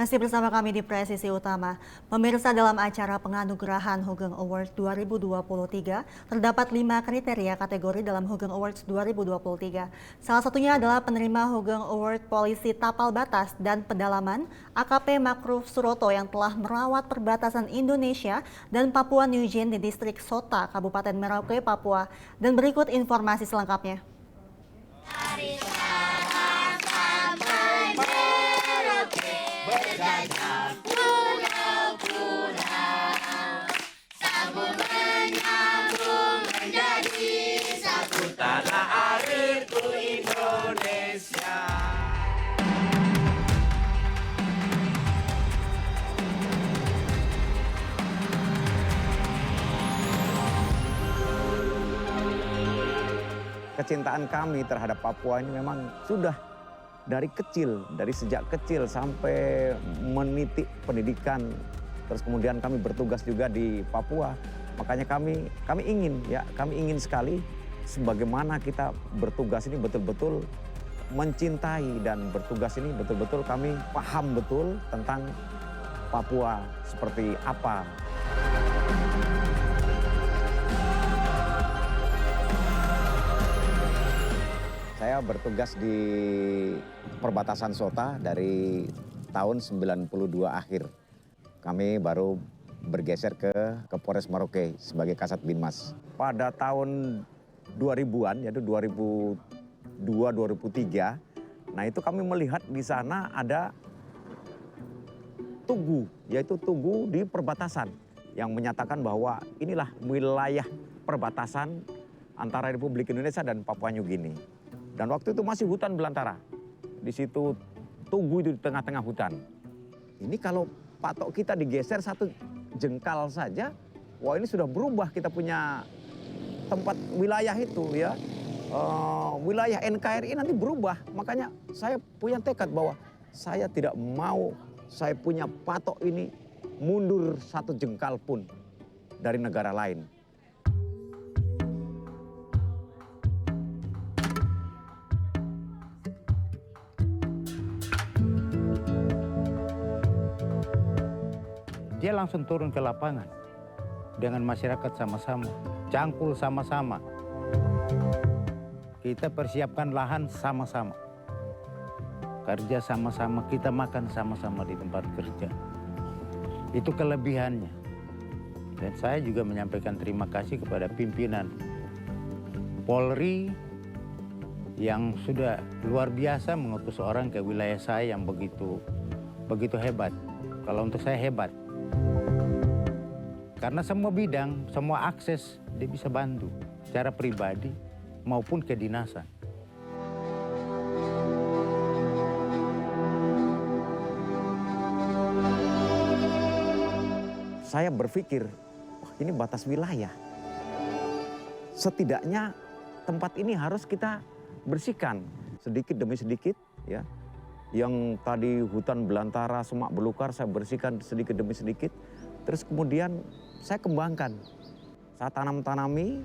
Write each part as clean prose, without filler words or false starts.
Masih bersama kami di Presisi Utama. Pemirsa, dalam acara penganugerahan Hugeng Awards 2023, terdapat 5 kriteria kategori dalam Hugeng Awards 2023. Salah satunya adalah penerima Hugeng Award Polisi Tapal Batas dan Pedalaman AKP Makruf Suroto yang telah merawat perbatasan Indonesia dan Papua New Guinea di distrik Sota, Kabupaten Merauke, Papua. Dan berikut informasi selengkapnya. Tanah airku Indonesia. Kecintaan kami terhadap Papua ini memang sudah dari kecil, dari sejak kecil sampai menitik pendidikan. Terus kemudian kami bertugas juga di Papua. Makanya kami ingin sekali sebagaimana kita bertugas ini betul-betul mencintai, dan bertugas ini betul-betul kami paham betul tentang Papua seperti apa. Saya bertugas di perbatasan Sota dari tahun 92 akhir. Kami baru bergeser ke Polres Merauke sebagai Kasat Binmas. Pada tahun 2000-an, yaitu 2002-2003, nah itu kami melihat di sana ada tugu, yaitu tugu di perbatasan yang menyatakan bahwa inilah wilayah perbatasan antara Republik Indonesia dan Papua New Guinea. Dan waktu itu masih hutan belantara. Di situ tugu itu di tengah-tengah hutan. Ini kalau patok kita digeser satu jengkal saja, wah ini sudah berubah kita punya tempat wilayah itu ya. Wilayah NKRI nanti berubah. Makanya saya punya tekad bahwa saya tidak mau saya punya patok ini mundur satu jengkal pun dari negara lain. Dia langsung turun ke lapangan dengan masyarakat sama-sama, cangkul sama-sama. Kita persiapkan lahan sama-sama, kerja sama-sama, kita makan sama-sama di tempat kerja. Itu kelebihannya. Dan saya juga menyampaikan terima kasih kepada pimpinan Polri yang sudah luar biasa mengutus orang ke wilayah saya yang begitu hebat. Kalau untuk saya hebat. Karena semua bidang, semua akses dia bisa bantu secara pribadi maupun kedinasan. Saya berpikir, wah ini batas wilayah. Setidaknya tempat ini harus kita bersihkan sedikit demi sedikit ya. Yang tadi hutan belantara, semak belukar saya bersihkan sedikit demi sedikit. Terus kemudian saya kembangkan. Saya tanami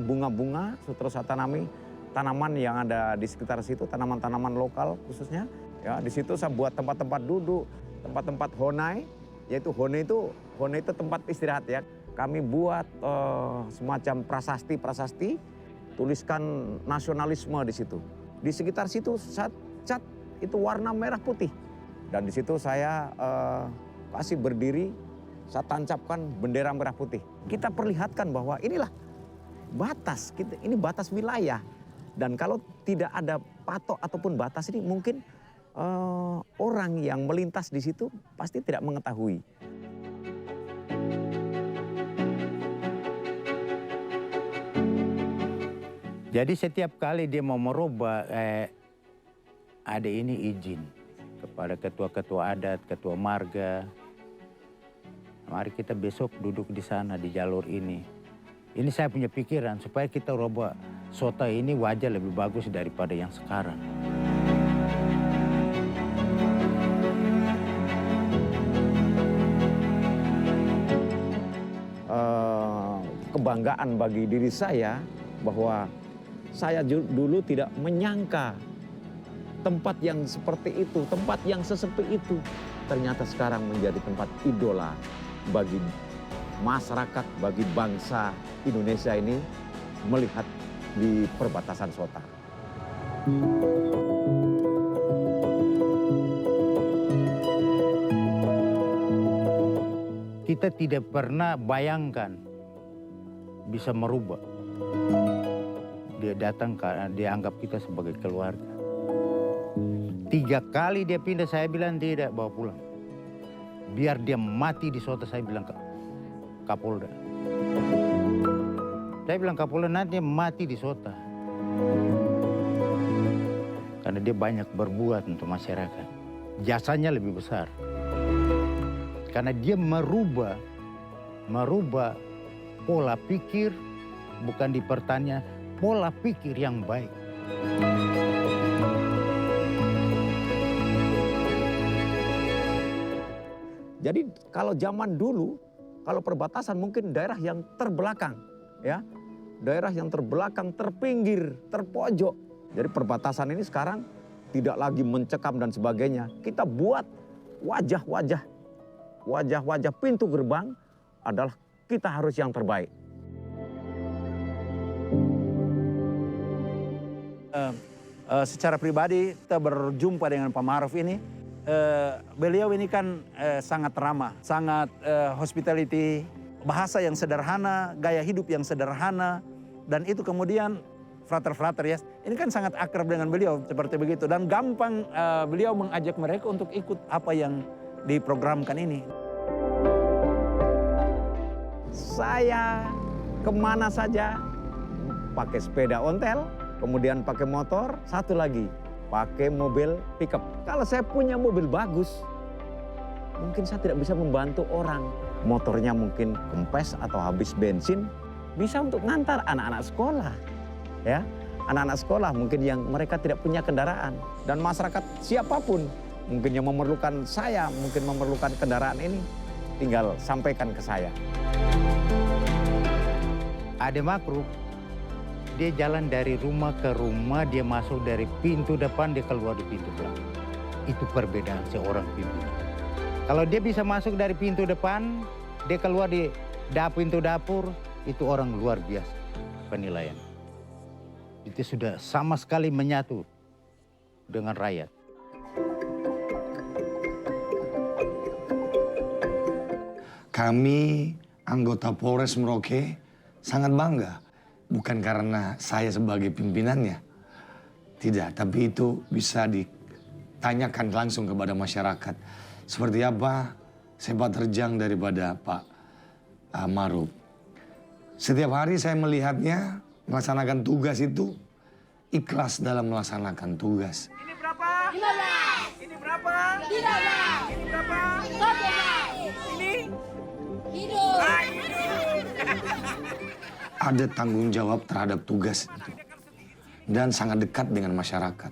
bunga-bunga, terus saya tanami tanaman yang ada di sekitar situ, tanaman-tanaman lokal khususnya. Ya, di situ saya buat tempat-tempat duduk, tempat-tempat honai, yaitu honai itu tempat istirahat ya. Kami buat semacam prasasti, tuliskan nasionalisme di situ. Di sekitar situ saya cat itu warna merah putih. Dan di situ saya kasih berdiri, saya tancapkan bendera merah putih. Kita perlihatkan bahwa inilah batas, ini batas wilayah. Dan kalau tidak ada patok ataupun batas ini mungkin orang yang melintas di situ pasti tidak mengetahui. Jadi setiap kali dia mau merubah, ada ini izin kepada ketua-ketua adat, ketua marga. Mari kita besok duduk di sana di jalur ini. Ini saya punya pikiran supaya kita rubah Sota ini wajah lebih bagus daripada yang sekarang. Kebanggaan bagi diri saya bahwa saya dulu tidak menyangka tempat yang seperti itu, tempat yang sesepi itu, ternyata sekarang menjadi tempat idola bagi masyarakat, bagi bangsa Indonesia ini melihat di perbatasan Sota. Kita tidak pernah bayangkan bisa merubah. Dia datang karena dia anggap kita sebagai keluarga. 3 kali dia pindah, saya bilang tidak, bawa pulang. Biar dia mati di Sota, saya bilang Kapolda. Saya bilang Kapolda nanti mati di Sota. Karena dia banyak berbuat untuk masyarakat. Jasanya lebih besar. Karena dia merubah pola pikir, bukan di pertanian, pola pikir yang baik. Jadi kalau zaman dulu, kalau perbatasan mungkin daerah yang terbelakang, ya, daerah yang terbelakang, terpinggir, terpojok. Jadi perbatasan ini sekarang tidak lagi mencekam dan sebagainya. Kita buat wajah-wajah pintu gerbang adalah kita harus yang terbaik. Secara pribadi kita berjumpa dengan Pak Ma'ruf ini. Beliau ini kan sangat ramah, sangat hospitality, bahasa yang sederhana, gaya hidup yang sederhana, dan itu kemudian frater-frater ya. Ini kan sangat akrab dengan beliau seperti begitu, dan gampang beliau mengajak mereka untuk ikut apa yang diprogramkan ini. Saya kemana saja pakai sepeda ontel, kemudian pakai motor, satu lagi pakai mobil pickup. Kalau saya punya mobil bagus, mungkin saya tidak bisa membantu orang. Motornya mungkin kempes atau habis bensin, bisa untuk ngantar anak-anak sekolah. Ya, anak-anak sekolah mungkin yang mereka tidak punya kendaraan. Dan masyarakat siapapun mungkin yang memerlukan saya, mungkin memerlukan kendaraan ini, tinggal sampaikan ke saya. Ada Ma'ruf, dia jalan dari rumah ke rumah, dia masuk dari pintu depan, dia keluar di pintu belakang. Itu perbedaan seorang pimpinan. Kalau dia bisa masuk dari pintu depan, dia keluar di pintu dapur, itu orang luar biasa penilaian. Itu sudah sama sekali menyatu dengan rakyat. Kami anggota Polres Merauke sangat bangga. Bukan karena saya sebagai pimpinannya. Tidak, tapi itu bisa ditanyakan langsung kepada masyarakat. Seperti apa sepak terjang daripada Pak Ma'ruf. Setiap hari saya melihatnya melaksanakan tugas itu ikhlas dalam melaksanakan tugas. Ini berapa? 15. Ini berapa? 13. Ini berapa? 14. Ini? Hidup. Ada tanggung jawab terhadap tugas itu. Dan sangat dekat dengan masyarakat.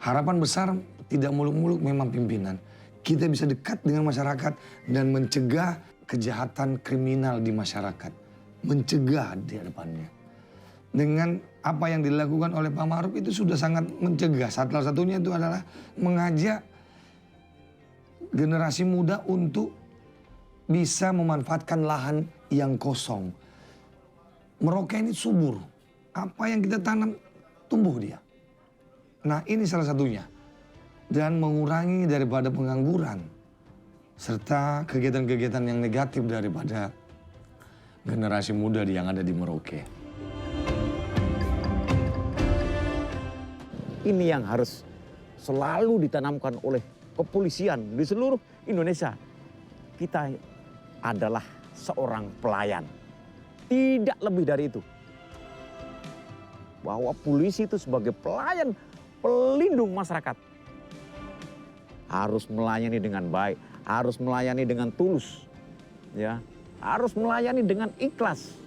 Harapan besar tidak muluk-muluk memang pimpinan. Kita bisa dekat dengan masyarakat dan mencegah kejahatan kriminal di masyarakat. Mencegah di depannya. Dengan apa yang dilakukan oleh Pak Ma'ruf itu sudah sangat mencegah. Salah satunya itu adalah mengajak generasi muda untuk bisa memanfaatkan lahan yang kosong. Merauke ini subur. Apa yang kita tanam, tumbuh dia. Nah ini salah satunya. Dan mengurangi daripada pengangguran. Serta kegiatan-kegiatan yang negatif daripada generasi muda yang ada di Merauke. Ini yang harus selalu ditanamkan oleh kepolisian di seluruh Indonesia. Kita adalah seorang pelayan. Tidak lebih dari itu. Bahwa polisi itu sebagai pelayan, pelindung masyarakat. Harus melayani dengan baik, harus melayani dengan tulus. Ya, harus melayani dengan ikhlas.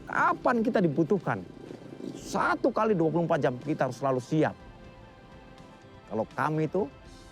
Kapan kita dibutuhkan? 1 kali 24 jam kita harus selalu siap. Kalau kami itu,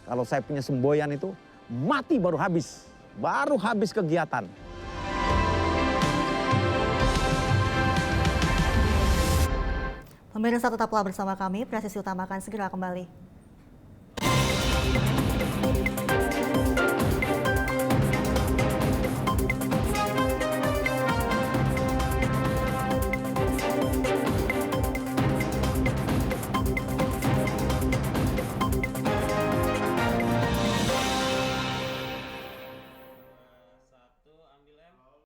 kalau saya punya semboyan itu, mati baru habis kegiatan. Pemirsa tetaplah bersama kami, Presisi Utama akan segera kembali.